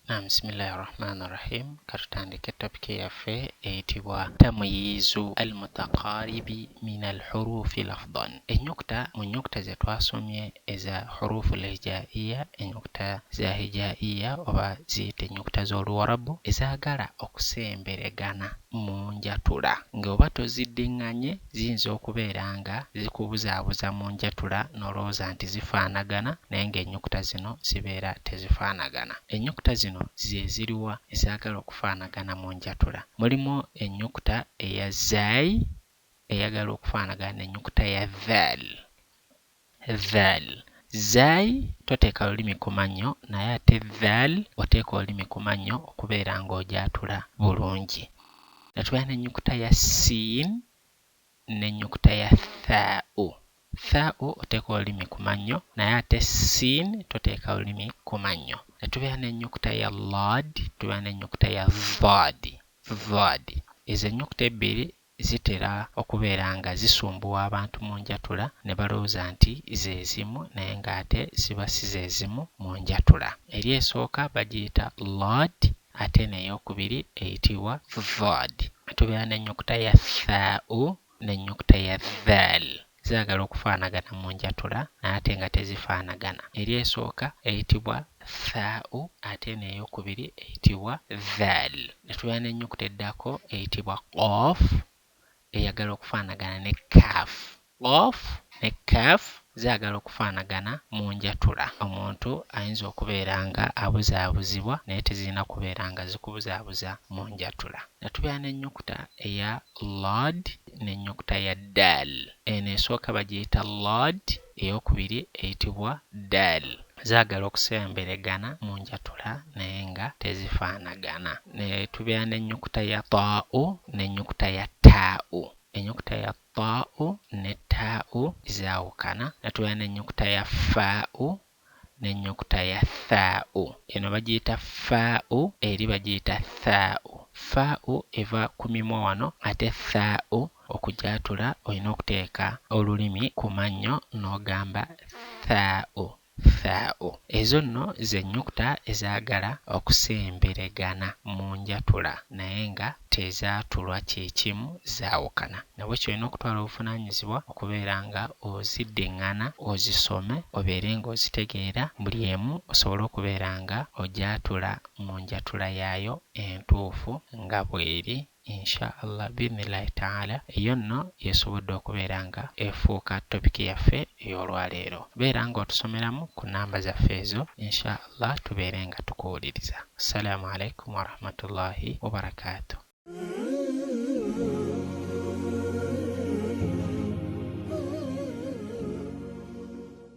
Bismillahirrahmanirrahim. Katutandike topic yaffe eyitibwa tamyizu almutaqaribi min alhurufi lafdan. Enyukuta mu nyukuta ze twasomye eza hurufu lhijaiya, enyukuta za hijaiya oba ziyite enyukuta z'Oluwarabu ezaagala okusemberegana mu njatula ng'oba toziddiŋŋanye ziyinza okubeera nga zikubuzaabuza mu njatula n'olowooza nti zifaanagana naye ng'ennyukuta zino zibeera tezifaanagana. Ennyukuta zino ze ziriwa ezaagala okufaanagana mu njatula. Mulimu ennyukuta eya zayi eyagala okufaanagana n'ennyukuta ya dhaal. Zayi toteeka lulimi ku mannyo naye ate dhaal oteeka olulimi ku mannyo okubeera ng'ojatula bulungi. Netubala n'ennyukuta ya siin n'ennyukuta ya thaa'u. Thaa'u oteeka olulimi ku mannyo naye ate siin toteeka olulimi ku mannyo. Netubeera n'ennyukuta ya laad, tubeera n'ennyukuta ya dhaad. Ezo ennyukuta ebbiri zitera okubeera nga zisumbuwa abantu mu njatula ne balowooza nti ze zimu naye ng'ate ziba si ze zimu mu njatula. Eri esooka bagiyita laad ate n'eyokubiri eyitibwa dhaad. Tubeera n'ennyukuta ya thaa'u n'ennyukuta ya dhaal. Zaagala okufaanagana mu njatula naye ate nga tezifaanagana. Eri esooka eyitibwa thaa'u ate n'eyokubiri eyitibwa dhaal. Netubeera n'ennyukuta eddako eyitibwa qaaf eyagala okufaanagana ne kaafu. Qaaf ne kaafu zaagala okufaanagana mu njatula. Omuntu ayinza okubeera nga abuzaabuzibwa naye tezirina kubeera nga zikubuzaabuza mu njatula. Netubeera n'ennyukuta eya laad n'ennyukuta ya daal. Eno esooka bagiyita laad, eyokubiri eyitibwa daal. Zaagala okusemberegana mu njatula naye nga tezifaanagana. Netubeera n'ennyukuta ya taa'u n'ennyukuta ya taa'u. Ennyukuta ya taa'u ne taa'u zaawukana. Netubeera n'ennyukuta ya faa'u n'ennyukuta ya thaa'u. Eno bagiyita faa'u eri bagiyita thaa'u. Faa'u eva ku mimwa wano ate thaa'u okujatula olina okuteeka olulimi ku mannyo n'ogamba thaa'u. Ezo nno ze nnyukuta ezaagala okusemberegana mu njatula naye nga tezaatulwa kyekimu, zaawukana. Nabwekyo olina okutwala obuvunaanyizibwa okubeera nga oziddiŋŋana, ozisome, obeere ng'ozitegeera buli emu osobole okubeera nga ojatula mu njatula yaayo entuufu nga bw'eri. Insha Allah biidhnillahi ta'ala eyo nno yesobodde okubeera nga efuuka topiki yaffe ey'olwaleero. Beera ng'otusomeramu ku nnamba zaffe ezo insha Allah tubeere nga tukuwuliriza. Assalamu alaikum warahmatullahi wabarakatuh.